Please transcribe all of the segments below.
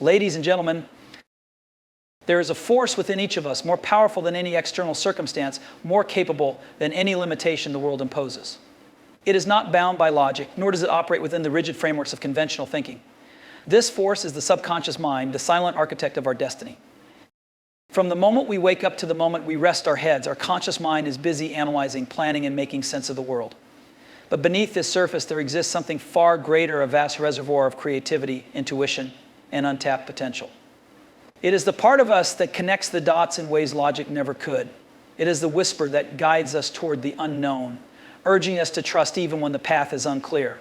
Ladies and gentlemen, there is a force within each of us more powerful than any external circumstance, more capable than any limitation the world imposes. It is not bound by logic, nor does it operate within the rigid frameworks of conventional thinking. This force is the subconscious mind, the silent architect of our destiny. From the moment we wake up to the moment we rest our heads, our conscious mind is busy analyzing, planning, and making sense of the world. But beneath this surface, there exists something far greater, a vast reservoir of creativity, intuition, and untapped potential. It is the part of us that connects the dots in ways logic never could. It is the whisper that guides us toward the unknown, urging us to trust even when the path is unclear.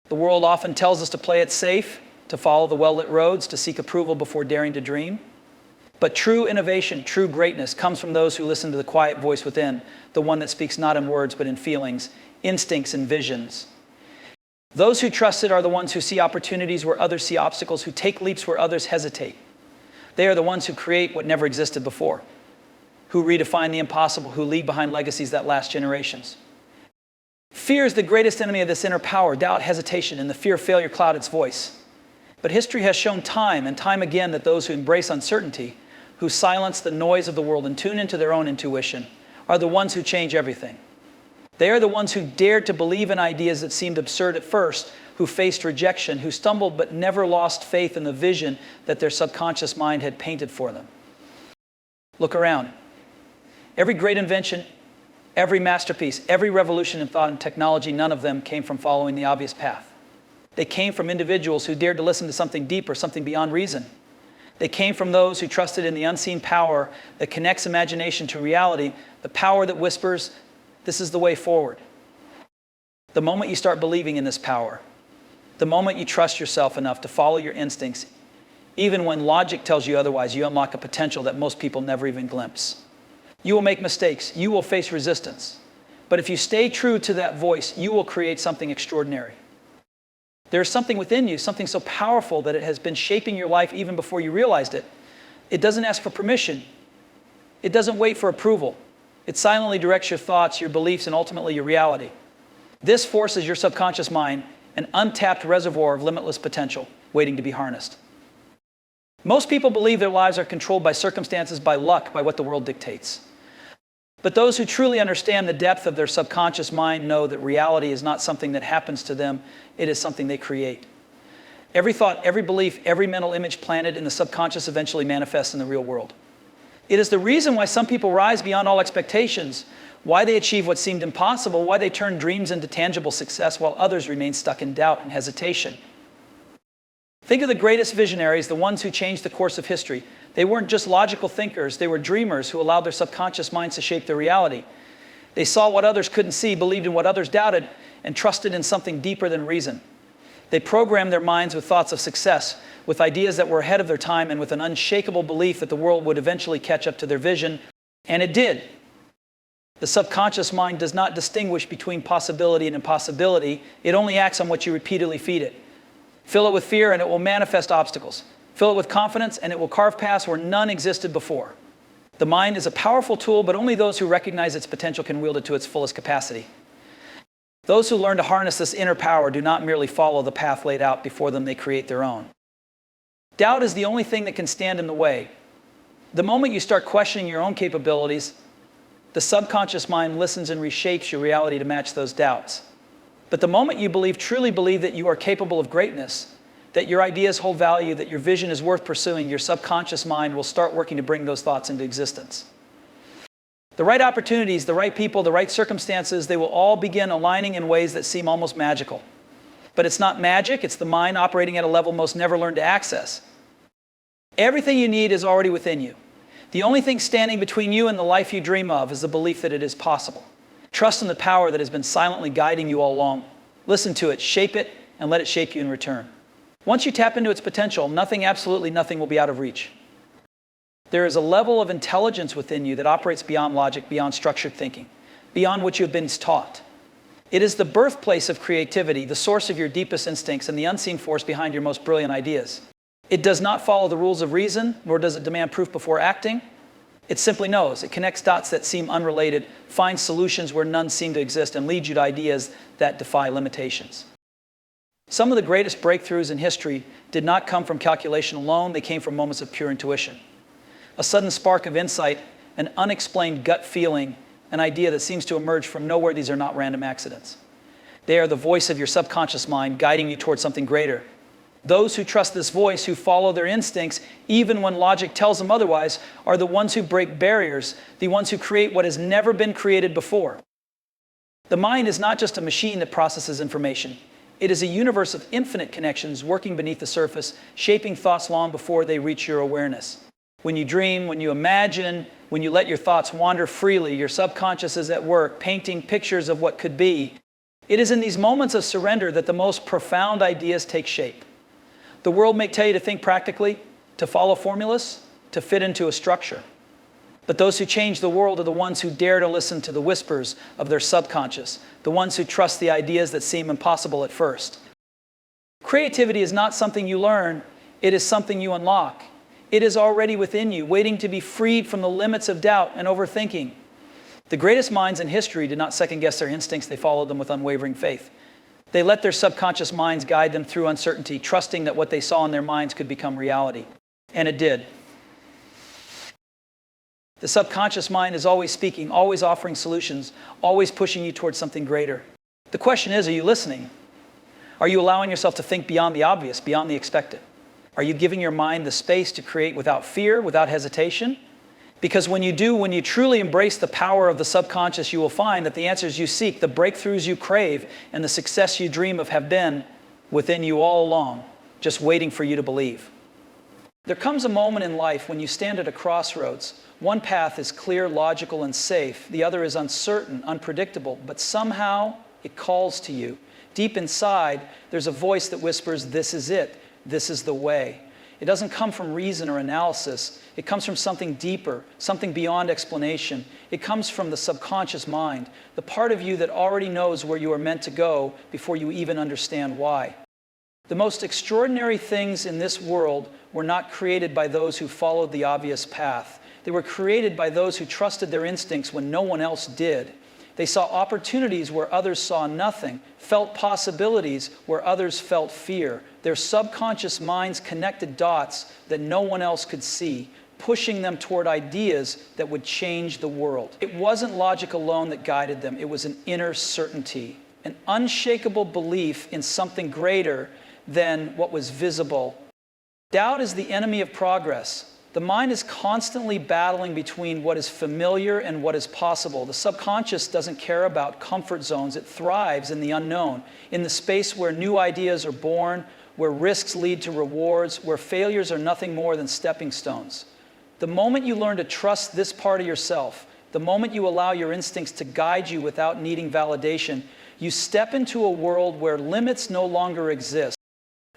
The world often tells us to play it safe, to follow the well-lit roads, to seek approval before daring to dream. But true innovation, true greatness comes from those who listen to the quiet voice within, the one that speaks not in words but in feelings, instincts, and visions. Those who trust it are the ones who see opportunities where others see obstacles, who take leaps where others hesitate. They are the ones who create what never existed before, who redefine the impossible, who leave behind legacies that last generations. Fear is the greatest enemy of this inner power. Doubt, hesitation, and the fear of failure cloud its voice. But history has shown time and time again that those who embrace uncertainty, who silence the noise of the world and tune into their own intuition, are the ones who change everything. They are the ones who dared to believe in ideas that seemed absurd at first, who faced rejection, who stumbled but never lost faith in the vision that their subconscious mind had painted for them. Look around. Every great invention, every masterpiece, every revolution in thought and technology, none of them came from following the obvious path. They came from individuals who dared to listen to something deeper, something beyond reason. They came from those who trusted in the unseen power that connects imagination to reality, the power that whispers, "This is the way forward." The moment you start believing in this power, the moment you trust yourself enough to follow your instincts, even when logic tells you otherwise, you unlock a potential that most people never even glimpse. You will make mistakes. You will face resistance. But if you stay true to that voice, you will create something extraordinary. There is something within you, something so powerful that it has been shaping your life even before you realized it. It doesn't ask for permission. It doesn't wait for approval. It silently directs your thoughts, your beliefs, and ultimately your reality. This force is your subconscious mind, an untapped reservoir of limitless potential waiting to be harnessed. Most people believe their lives are controlled by circumstances, by luck, by what the world dictates. But those who truly understand the depth of their subconscious mind know that reality is not something that happens to them, it is something they create. Every thought, every belief, every mental image planted in the subconscious eventually manifests in the real world. It is the reason why some people rise beyond all expectations, why they achieve what seemed impossible, why they turn dreams into tangible success while others remain stuck in doubt and hesitation. Think of the greatest visionaries, the ones who changed the course of history. They weren't just logical thinkers, they were dreamers who allowed their subconscious minds to shape their reality. They saw what others couldn't see, believed in what others doubted, and trusted in something deeper than reason. They programmed their minds with thoughts of success, with ideas that were ahead of their time, and with an unshakable belief that the world would eventually catch up to their vision, and it did. The subconscious mind does not distinguish between possibility and impossibility. It only acts on what you repeatedly feed it. Fill it with fear and it will manifest obstacles. Fill it with confidence and it will carve paths where none existed before. The mind is a powerful tool, but only those who recognize its potential can wield it to its fullest capacity. Those who learn to harness this inner power do not merely follow the path laid out before them, they create their own. Doubt is the only thing that can stand in the way. The moment you start questioning your own capabilities, the subconscious mind listens and reshapes your reality to match those doubts. But the moment you truly believe that you are capable of greatness, that your ideas hold value, that your vision is worth pursuing, your subconscious mind will start working to bring those thoughts into existence. The right opportunities, the right people, the right circumstances, they will all begin aligning in ways that seem almost magical. But it's not magic, it's the mind operating at a level most never learned to access. Everything you need is already within you. The only thing standing between you and the life you dream of is the belief that it is possible. Trust in the power that has been silently guiding you all along. Listen to it, shape it, and let it shape you in return. Once you tap into its potential, nothing, absolutely nothing will be out of reach. There is a level of intelligence within you that operates beyond logic, beyond structured thinking, beyond what you have been taught. It is the birthplace of creativity, the source of your deepest instincts, and the unseen force behind your most brilliant ideas. It does not follow the rules of reason, nor does it demand proof before acting. It simply knows. It connects dots that seem unrelated, finds solutions where none seem to exist, and leads you to ideas that defy limitations. Some of the greatest breakthroughs in history did not come from calculation alone, they came from moments of pure intuition. A sudden spark of insight, an unexplained gut feeling, an idea that seems to emerge from nowhere. These are not random accidents. They are the voice of your subconscious mind guiding you towards something greater. Those who trust this voice, who follow their instincts, even when logic tells them otherwise, are the ones who break barriers, the ones who create what has never been created before. The mind is not just a machine that processes information. It is a universe of infinite connections working beneath the surface, shaping thoughts long before they reach your awareness. When you dream, when you imagine, when you let your thoughts wander freely, your subconscious is at work, painting pictures of what could be. It is in these moments of surrender that the most profound ideas take shape. The world may tell you to think practically, to follow formulas, to fit into a structure. But those who change the world are the ones who dare to listen to the whispers of their subconscious, the ones who trust the ideas that seem impossible at first. Creativity is not something you learn, it is something you unlock. It is already within you, waiting to be freed from the limits of doubt and overthinking. The greatest minds in history did not second-guess their instincts, they followed them with unwavering faith. They let their subconscious minds guide them through uncertainty, trusting that what they saw in their minds could become reality. And it did. The subconscious mind is always speaking, always offering solutions, always pushing you towards something greater. The question is, are you listening? Are you allowing yourself to think beyond the obvious, beyond the expected? Are you giving your mind the space to create without fear, without hesitation? Because when you do, when you truly embrace the power of the subconscious, you will find that the answers you seek, the breakthroughs you crave, and the success you dream of have been within you all along, just waiting for you to believe. There comes a moment in life when you stand at a crossroads. One path is clear, logical, and safe. The other is uncertain, unpredictable, but somehow it calls to you. Deep inside, there's a voice that whispers, "This is it. This is the way." It doesn't come from reason or analysis. It comes from something deeper, something beyond explanation. It comes from the subconscious mind, the part of you that already knows where you are meant to go before you even understand why. The most extraordinary things in this world were not created by those who followed the obvious path. They were created by those who trusted their instincts when no one else did. They saw opportunities where others saw nothing, felt possibilities where others felt fear. Their subconscious minds connected dots that no one else could see, pushing them toward ideas that would change the world. It wasn't logic alone that guided them. It was an inner certainty, an unshakable belief in something greater than what was visible. Doubt is the enemy of progress. The mind is constantly battling between what is familiar and what is possible. The subconscious doesn't care about comfort zones. It thrives in the unknown, in the space where new ideas are born, where risks lead to rewards, where failures are nothing more than stepping stones. The moment you learn to trust this part of yourself, the moment you allow your instincts to guide you without needing validation, you step into a world where limits no longer exist.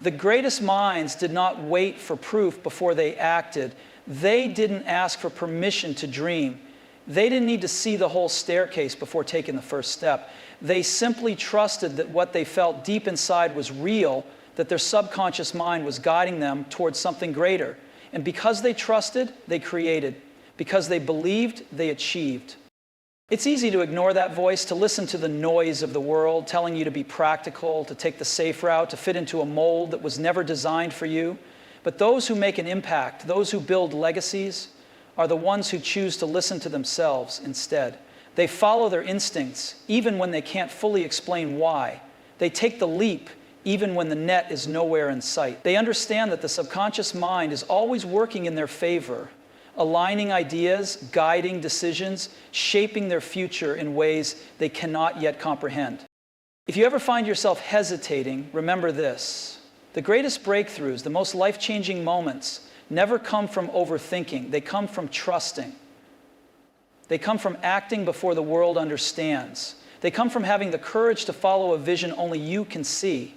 The greatest minds did not wait for proof before they acted. They didn't ask for permission to dream. They didn't need to see the whole staircase before taking the first step. They simply trusted that what they felt deep inside was real, that their subconscious mind was guiding them towards something greater. And because they trusted, they created. Because they believed, they achieved. It's easy to ignore that voice, to listen to the noise of the world telling you to be practical, to take the safe route, to fit into a mold that was never designed for you. But those who make an impact, those who build legacies, are the ones who choose to listen to themselves instead. They follow their instincts, even when they can't fully explain why. They take the leap, even when the net is nowhere in sight. They understand that the subconscious mind is always working in their favor, aligning ideas, guiding decisions, shaping their future in ways they cannot yet comprehend. If you ever find yourself hesitating, remember this. The greatest breakthroughs, the most life-changing moments, never come from overthinking. They come from trusting. They come from acting before the world understands. They come from having the courage to follow a vision only you can see.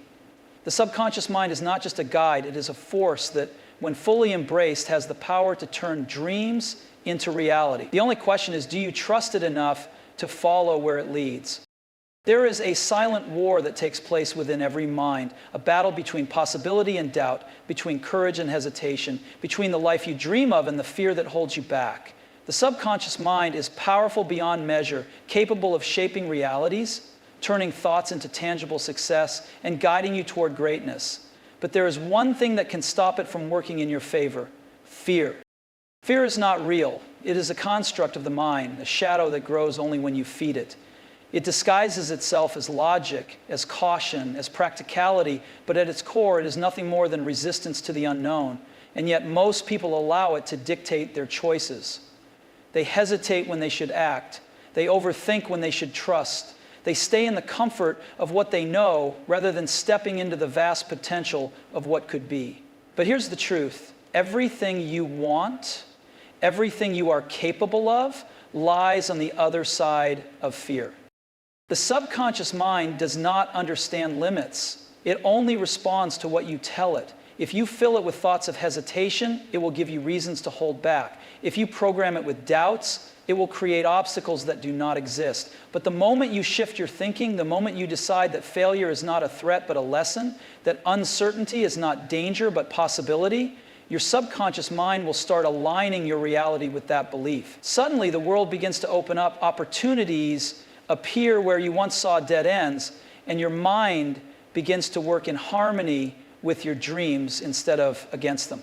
The subconscious mind is not just a guide, it is a force that, when fully embraced, has the power to turn dreams into reality. The only question is, do you trust it enough to follow where it leads? There is a silent war that takes place within every mind, a battle between possibility and doubt, between courage and hesitation, between the life you dream of and the fear that holds you back. The subconscious mind is powerful beyond measure, capable of shaping realities, turning thoughts into tangible success, and guiding you toward greatness. But there is one thing that can stop it from working in your favor: fear. Fear is not real. It is a construct of the mind, a shadow that grows only when you feed it. It disguises itself as logic, as caution, as practicality, but at its core, it is nothing more than resistance to the unknown. And yet most people allow it to dictate their choices. They hesitate when they should act. They overthink when they should trust. They stay in the comfort of what they know rather than stepping into the vast potential of what could be. But here's the truth. Everything you want, everything you are capable of, lies on the other side of fear. The subconscious mind does not understand limits. It only responds to what you tell it. If you fill it with thoughts of hesitation, it will give you reasons to hold back. If you program it with doubts, it will create obstacles that do not exist. But the moment you shift your thinking, the moment you decide that failure is not a threat but a lesson, that uncertainty is not danger but possibility, your subconscious mind will start aligning your reality with that belief. Suddenly, the world begins to open up. Opportunities appear where you once saw dead ends, and your mind begins to work in harmony with your dreams instead of against them.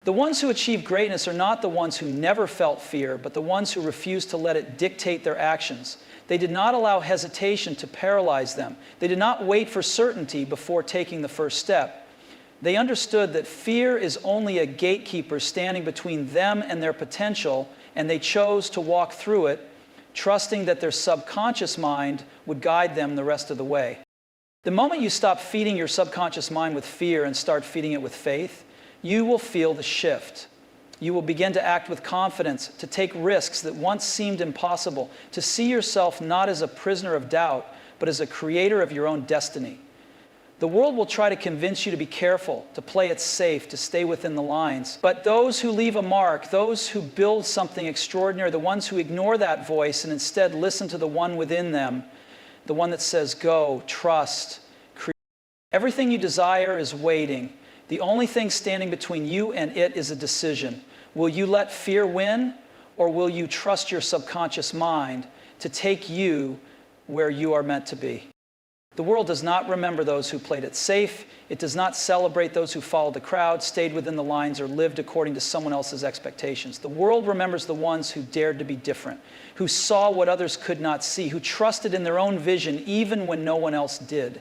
The ones who achieve greatness are not the ones who never felt fear, but the ones who refuse to let it dictate their actions. They did not allow hesitation to paralyze them. They did not wait for certainty before taking the first step. They understood that fear is only a gatekeeper standing between them and their potential, and they chose to walk through it, trusting that their subconscious mind would guide them the rest of the way. The moment you stop feeding your subconscious mind with fear and start feeding it with faith, you will feel the shift. You will begin to act with confidence, to take risks that once seemed impossible, to see yourself not as a prisoner of doubt, but as a creator of your own destiny. The world will try to convince you to be careful, to play it safe, to stay within the lines. But those who leave a mark, those who build something extraordinary, the ones who ignore that voice and instead listen to the one within them, the one that says, go, trust, create. Everything you desire is waiting. The only thing standing between you and it is a decision. Will you let fear win, or will you trust your subconscious mind to take you where you are meant to be? The world does not remember those who played it safe. It does not celebrate those who followed the crowd, stayed within the lines, or lived according to someone else's expectations. The world remembers the ones who dared to be different, who saw what others could not see, who trusted in their own vision even when no one else did.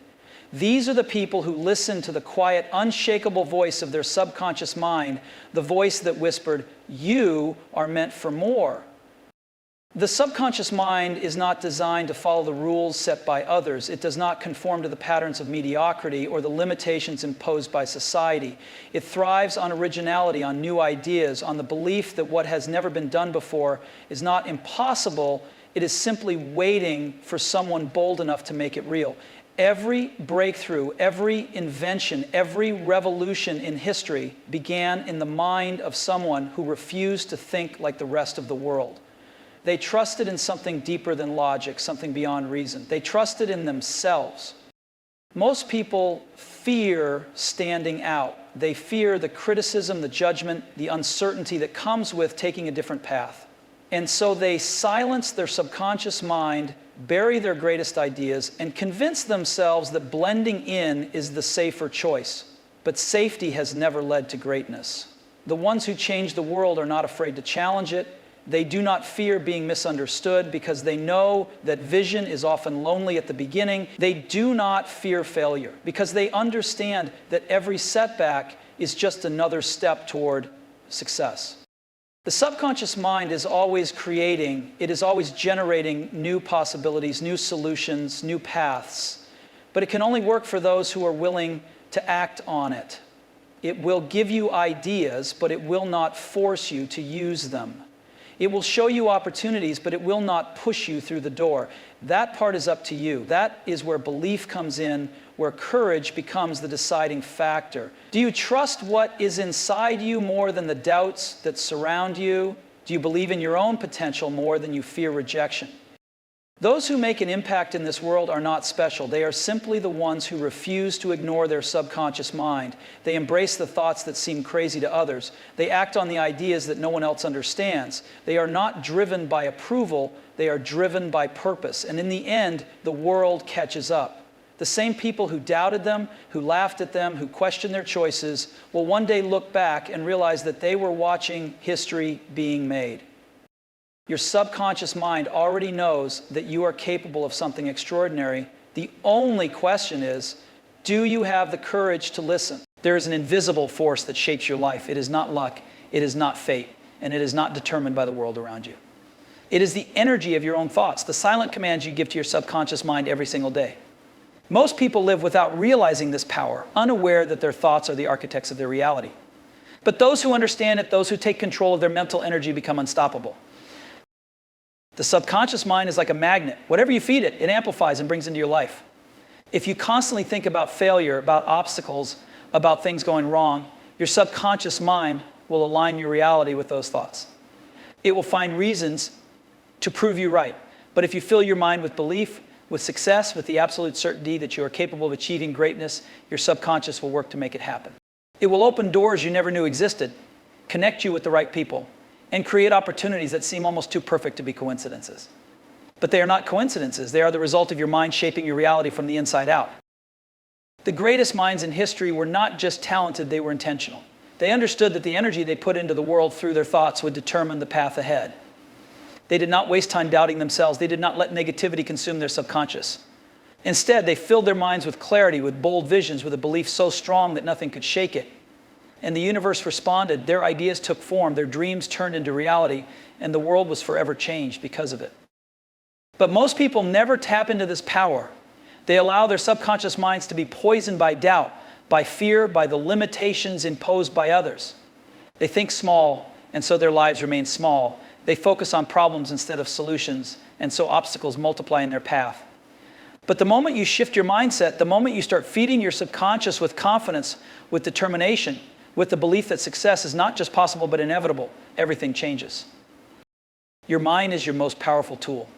These are the people who listened to the quiet, unshakable voice of their subconscious mind, the voice that whispered, "You are meant for more." The subconscious mind is not designed to follow the rules set by others. It does not conform to the patterns of mediocrity or the limitations imposed by society. It thrives on originality, on new ideas, on the belief that what has never been done before is not impossible. It is simply waiting for someone bold enough to make it real. Every breakthrough, every invention, every revolution in history began in the mind of someone who refused to think like the rest of the world. They trusted in something deeper than logic, something beyond reason. They trusted in themselves. Most people fear standing out. They fear the criticism, the judgment, the uncertainty that comes with taking a different path. And so they silence their subconscious mind, bury their greatest ideas, and convince themselves that blending in is the safer choice. But safety has never led to greatness. The ones who change the world are not afraid to challenge it. They do not fear being misunderstood because they know that vision is often lonely at the beginning. They do not fear failure because they understand that every setback is just another step toward success. The subconscious mind is always creating, it is always generating new possibilities, new solutions, new paths. But it can only work for those who are willing to act on it. It will give you ideas, but it will not force you to use them. It will show you opportunities, but it will not push you through the door. That part is up to you. That is where belief comes in, where courage becomes the deciding factor. Do you trust what is inside you more than the doubts that surround you? Do you believe in your own potential more than you fear rejection? Those who make an impact in this world are not special. They are simply the ones who refuse to ignore their subconscious mind. They embrace the thoughts that seem crazy to others. They act on the ideas that no one else understands. They are not driven by approval. They are driven by purpose. And in the end, the world catches up. The same people who doubted them, who laughed at them, who questioned their choices, will one day look back and realize that they were watching history being made. Your subconscious mind already knows that you are capable of something extraordinary. The only question is, do you have the courage to listen? There is an invisible force that shapes your life. It is not luck, it is not fate, and it is not determined by the world around you. It is the energy of your own thoughts, the silent commands you give to your subconscious mind every single day. Most people live without realizing this power, unaware that their thoughts are the architects of their reality. But those who understand it, those who take control of their mental energy, become unstoppable. The subconscious mind is like a magnet. Whatever you feed it, it amplifies and brings into your life. If you constantly think about failure, about obstacles, about things going wrong, your subconscious mind will align your reality with those thoughts. It will find reasons to prove you right. But if you fill your mind with belief, with success, with the absolute certainty that you are capable of achieving greatness, your subconscious will work to make it happen. It will open doors you never knew existed, connect you with the right people, and create opportunities that seem almost too perfect to be coincidences. But they are not coincidences. They are the result of your mind shaping your reality from the inside out. The greatest minds in history were not just talented, they were intentional. They understood that the energy they put into the world through their thoughts would determine the path ahead. They did not waste time doubting themselves. They did not let negativity consume their subconscious. Instead, they filled their minds with clarity, with bold visions, with a belief so strong that nothing could shake it. And the universe responded. Their ideas took form. Their dreams turned into reality. And the world was forever changed because of it. But most people never tap into this power. They allow their subconscious minds to be poisoned by doubt, by fear, by the limitations imposed by others. They think small, and so their lives remain small. They focus on problems instead of solutions, and so obstacles multiply in their path. But the moment you shift your mindset, the moment you start feeding your subconscious with confidence, with determination, with the belief that success is not just possible but inevitable, everything changes. Your mind is your most powerful tool.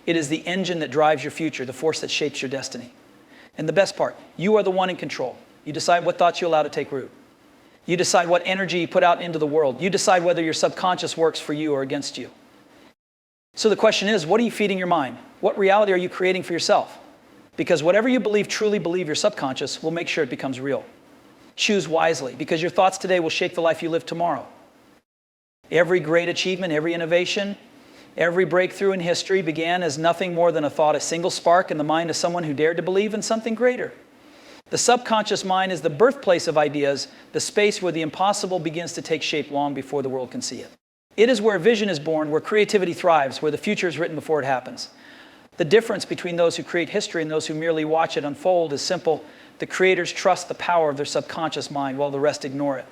It is the engine that drives your future, the force that shapes your destiny. And the best part, you are the one in control. You decide what thoughts you allow to take root. You decide what energy you put out into the world. You decide whether your subconscious works for you or against you. So the question is, what are you feeding your mind? What reality are you creating for yourself? Because whatever you believe, truly believe, your subconscious will make sure it becomes real. Choose wisely, because your thoughts today will shape the life you live tomorrow. Every great achievement, every innovation, every breakthrough in history began as nothing more than a thought, a single spark in the mind of someone who dared to believe in something greater. The subconscious mind is the birthplace of ideas, the space where the impossible begins to take shape long before the world can see it. It is where vision is born, where creativity thrives, where the future is written before it happens. The difference between those who create history and those who merely watch it unfold is simple. The creators trust the power of their subconscious mind while the rest ignore it.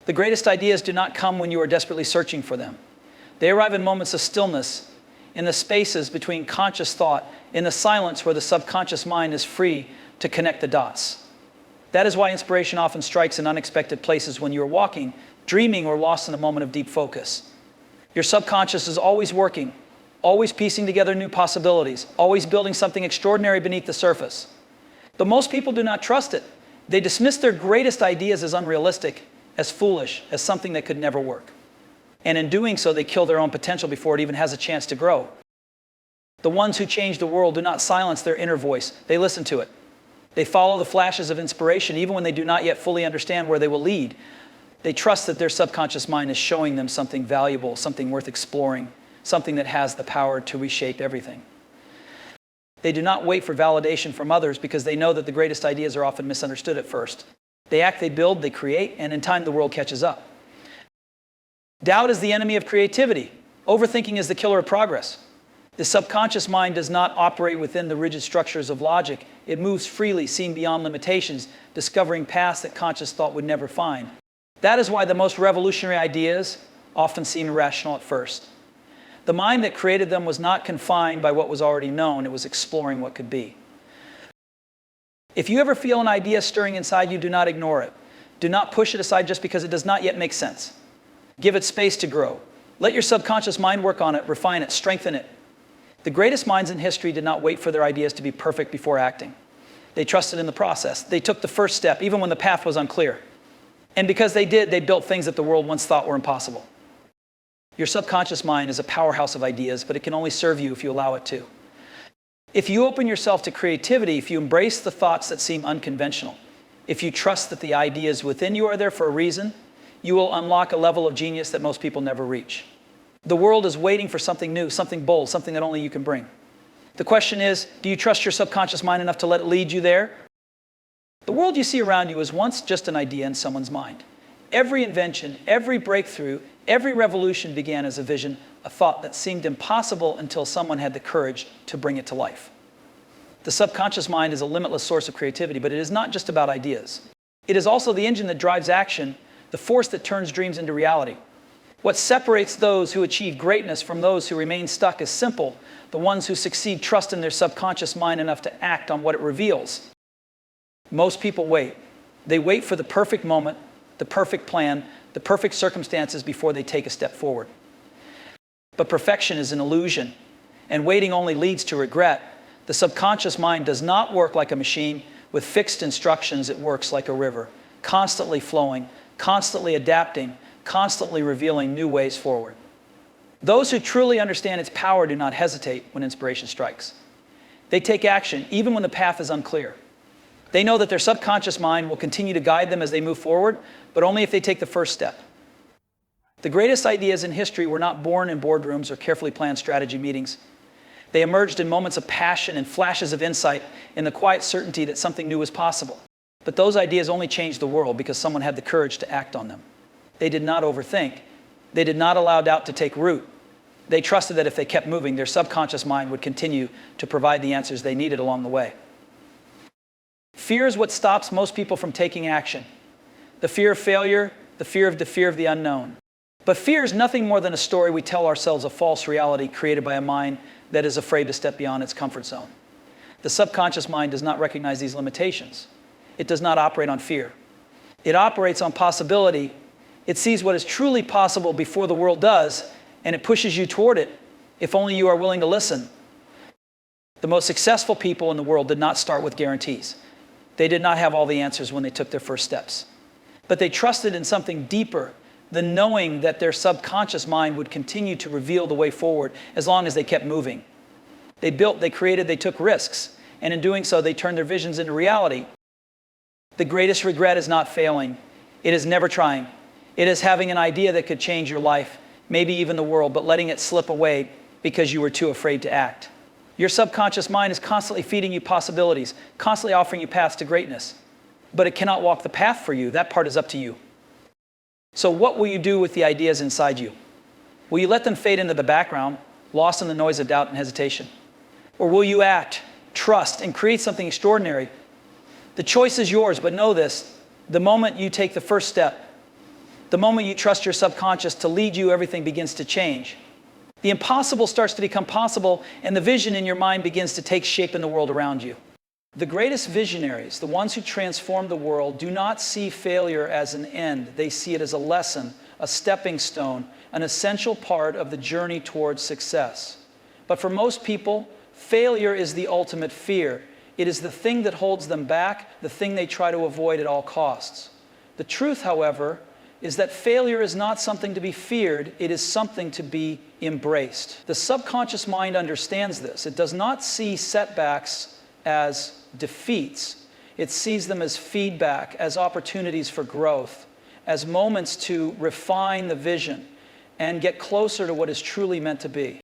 The greatest ideas do not come when you are desperately searching for them. They arrive in moments of stillness, in the spaces between conscious thought, in the silence where the subconscious mind is free to connect the dots. That is why inspiration often strikes in unexpected places when you are walking, dreaming, or lost in a moment of deep focus. Your subconscious is always working, always piecing together new possibilities, always building something extraordinary beneath the surface. But most people do not trust it. They dismiss their greatest ideas as unrealistic, as foolish, as something that could never work. And in doing so, they kill their own potential before it even has a chance to grow. The ones who change the world do not silence their inner voice. They listen to it. They follow the flashes of inspiration even when they do not yet fully understand where they will lead. They trust that their subconscious mind is showing them something valuable, something worth exploring, something that has the power to reshape everything. They do not wait for validation from others because they know that the greatest ideas are often misunderstood at first. They act, they build, they create, and in time the world catches up. Doubt is the enemy of creativity. Overthinking is the killer of progress. The subconscious mind does not operate within the rigid structures of logic. It moves freely, seeing beyond limitations, discovering paths that conscious thought would never find. That is why the most revolutionary ideas often seem irrational at first. The mind that created them was not confined by what was already known. It was exploring what could be. If you ever feel an idea stirring inside you, do not ignore it. Do not push it aside just because it does not yet make sense. Give it space to grow. Let your subconscious mind work on it, refine it, strengthen it. The greatest minds in history did not wait for their ideas to be perfect before acting. They trusted in the process. They took the first step, even when the path was unclear. And because they did, they built things that the world once thought were impossible. Your subconscious mind is a powerhouse of ideas, but it can only serve you if you allow it to. If you open yourself to creativity, if you embrace the thoughts that seem unconventional, if you trust that the ideas within you are there for a reason, you will unlock a level of genius that most people never reach. The world is waiting for something new, something bold, something that only you can bring. The question is, do you trust your subconscious mind enough to let it lead you there? The world you see around you was once just an idea in someone's mind. Every invention, every breakthrough, every revolution began as a vision, a thought that seemed impossible until someone had the courage to bring it to life. The subconscious mind is a limitless source of creativity, but it is not just about ideas. It is also the engine that drives action, the force that turns dreams into reality. What separates those who achieve greatness from those who remain stuck is simple. The ones who succeed trust in their subconscious mind enough to act on what it reveals. Most people wait. They wait for the perfect moment, the perfect plan, the perfect circumstances before they take a step forward. But perfection is an illusion, and waiting only leads to regret. The subconscious mind does not work like a machine with fixed instructions. It works like a river, constantly flowing, constantly adapting, constantly revealing new ways forward. Those who truly understand its power do not hesitate when inspiration strikes. They take action even when the path is unclear. They know that their subconscious mind will continue to guide them as they move forward, but only if they take the first step. The greatest ideas in history were not born in boardrooms or carefully planned strategy meetings. They emerged in moments of passion and flashes of insight in the quiet certainty that something new was possible. But those ideas only changed the world because someone had the courage to act on them. They did not overthink. They did not allow doubt to take root. They trusted that if they kept moving, their subconscious mind would continue to provide the answers they needed along the way. Fear is what stops most people from taking action. The fear of failure, the fear of the unknown. But fear is nothing more than a story we tell ourselves, a false reality created by a mind that is afraid to step beyond its comfort zone. The subconscious mind does not recognize these limitations. It does not operate on fear. It operates on possibility. It sees what is truly possible before the world does, and it pushes you toward it, if only you are willing to listen. The most successful people in the world did not start with guarantees. They did not have all the answers when they took their first steps. But they trusted in something deeper, the knowing that their subconscious mind would continue to reveal the way forward as long as they kept moving. They built, they created, they took risks, and in doing so, they turned their visions into reality. The greatest regret is not failing. It is never trying. It is having an idea that could change your life, maybe even the world, but letting it slip away because you were too afraid to act. Your subconscious mind is constantly feeding you possibilities, constantly offering you paths to greatness. But it cannot walk the path for you. That part is up to you. So what will you do with the ideas inside you? Will you let them fade into the background, lost in the noise of doubt and hesitation? Or will you act, trust, and create something extraordinary? The choice is yours, but know this: the moment you take the first step, the moment you trust your subconscious to lead you, everything begins to change. The impossible starts to become possible, and the vision in your mind begins to take shape in the world around you. The greatest visionaries, the ones who transform the world, do not see failure as an end. They see it as a lesson, a stepping stone, an essential part of the journey towards success. But for most people, failure is the ultimate fear. It is the thing that holds them back, the thing they try to avoid at all costs. The truth, however, is that failure is not something to be feared. It is something to be embraced. The subconscious mind understands this. It does not see setbacks as defeats. It sees them as feedback, as opportunities for growth, as moments to refine the vision and get closer to what is truly meant to be.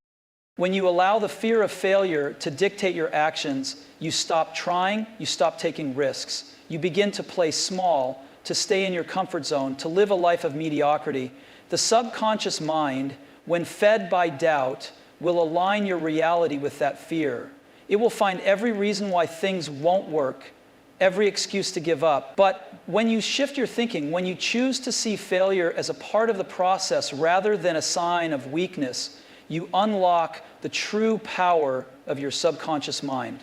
When you allow the fear of failure to dictate your actions, you stop trying, you stop taking risks. You begin to play small, to stay in your comfort zone, to live a life of mediocrity. The subconscious mind, when fed by doubt, will align your reality with that fear. It will find every reason why things won't work, every excuse to give up. But when you shift your thinking, when you choose to see failure as a part of the process rather than a sign of weakness, you unlock the true power of your subconscious mind.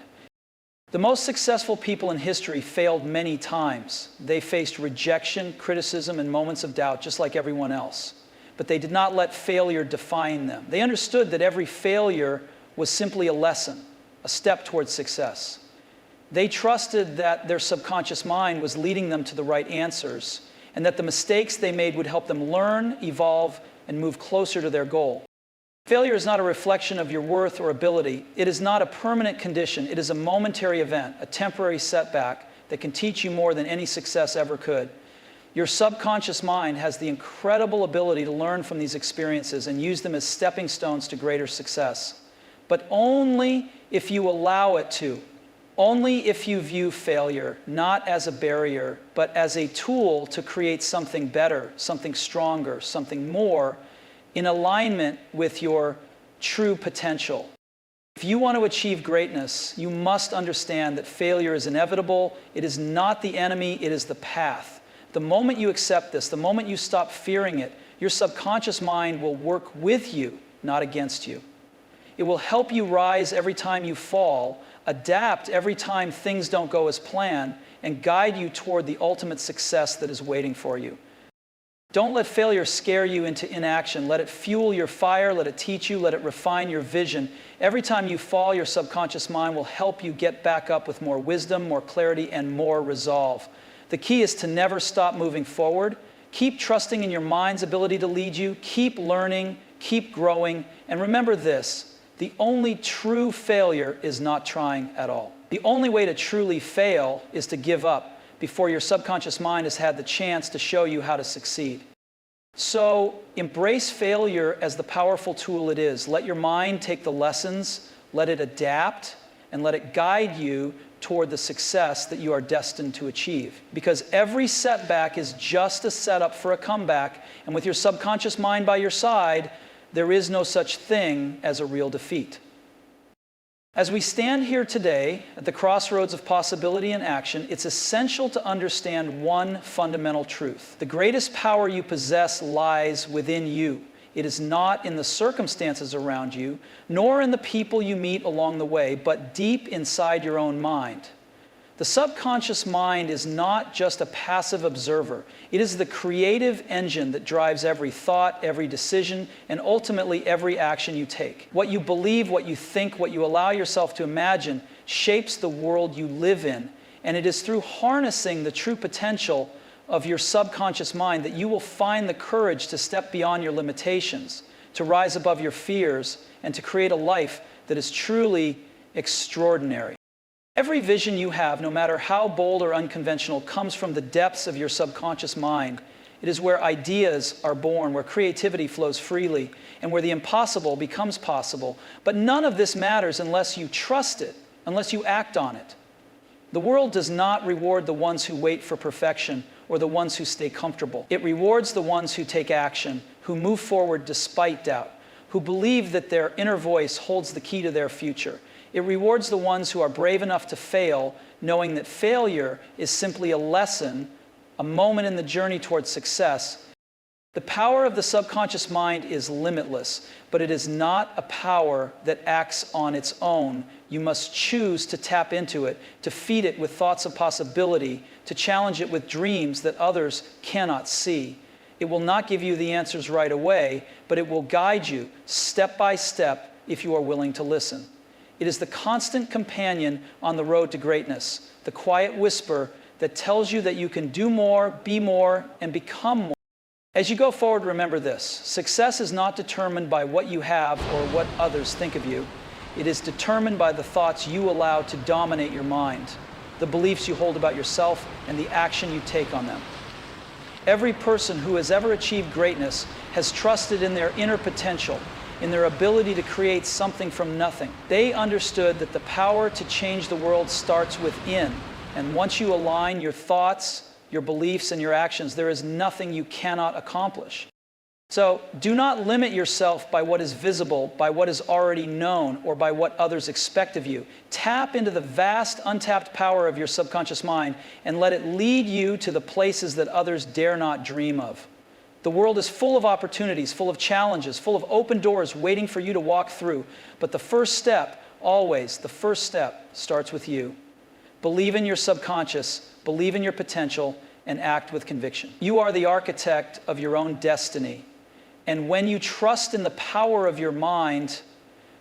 The most successful people in history failed many times. They faced rejection, criticism, and moments of doubt, just like everyone else. But they did not let failure define them. They understood that every failure was simply a lesson, a step towards success. They trusted that their subconscious mind was leading them to the right answers, and that the mistakes they made would help them learn, evolve, and move closer to their goal. Failure is not a reflection of your worth or ability. It is not a permanent condition. It is a momentary event, a temporary setback that can teach you more than any success ever could. Your subconscious mind has the incredible ability to learn from these experiences and use them as stepping stones to greater success. But only if you allow it to. Only if you view failure not as a barrier, but as a tool to create something better, something stronger, something more, in alignment with your true potential. If you want to achieve greatness, you must understand that failure is inevitable. It is not the enemy, it is the path. The moment you accept this, the moment you stop fearing it, your subconscious mind will work with you, not against you. It will help you rise every time you fall, adapt every time things don't go as planned, and guide you toward the ultimate success that is waiting for you. Don't let failure scare you into inaction. Let it fuel your fire, let it teach you, let it refine your vision. Every time you fall, your subconscious mind will help you get back up with more wisdom, more clarity, and more resolve. The key is to never stop moving forward. Keep trusting in your mind's ability to lead you. Keep learning, keep growing, and remember this: the only true failure is not trying at all. The only way to truly fail is to give up before your subconscious mind has had the chance to show you how to succeed. So embrace failure as the powerful tool it is. Let your mind take the lessons, let it adapt, and let it guide you toward the success that you are destined to achieve. Because every setback is just a setup for a comeback, and with your subconscious mind by your side, there is no such thing as a real defeat. As we stand here today at the crossroads of possibility and action, it's essential to understand one fundamental truth. The greatest power you possess lies within you. It is not in the circumstances around you, nor in the people you meet along the way, but deep inside your own mind. The subconscious mind is not just a passive observer. It is the creative engine that drives every thought, every decision, and ultimately every action you take. What you believe, what you think, what you allow yourself to imagine shapes the world you live in. And it is through harnessing the true potential of your subconscious mind that you will find the courage to step beyond your limitations, to rise above your fears, and to create a life that is truly extraordinary. Every vision you have, no matter how bold or unconventional, comes from the depths of your subconscious mind. It is where ideas are born, where creativity flows freely, and where the impossible becomes possible. But none of this matters unless you trust it, unless you act on it. The world does not reward the ones who wait for perfection or the ones who stay comfortable. It rewards the ones who take action, who move forward despite doubt, who believe that their inner voice holds the key to their future. It rewards the ones who are brave enough to fail, knowing that failure is simply a lesson, a moment in the journey towards success. The power of the subconscious mind is limitless, but it is not a power that acts on its own. You must choose to tap into it, to feed it with thoughts of possibility, to challenge it with dreams that others cannot see. It will not give you the answers right away, but it will guide you step by step if you are willing to listen. It is the constant companion on the road to greatness, the quiet whisper that tells you that you can do more, be more, and become more. As you go forward, remember this: success is not determined by what you have or what others think of you. It is determined by the thoughts you allow to dominate your mind, the beliefs you hold about yourself, and the action you take on them. Every person who has ever achieved greatness has trusted in their inner potential, in their ability to create something from nothing. They understood that the power to change the world starts within, and once you align your thoughts, your beliefs, and your actions, there is nothing you cannot accomplish. So do not limit yourself by what is visible, by what is already known, or by what others expect of you. Tap into the vast, untapped power of your subconscious mind and let it lead you to the places that others dare not dream of. The world is full of opportunities, full of challenges, full of open doors waiting for you to walk through. But the first step, always, the first step starts with you. Believe in your subconscious, believe in your potential, and act with conviction. You are the architect of your own destiny. And when you trust in the power of your mind,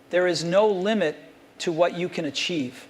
There is no limit to what you can achieve.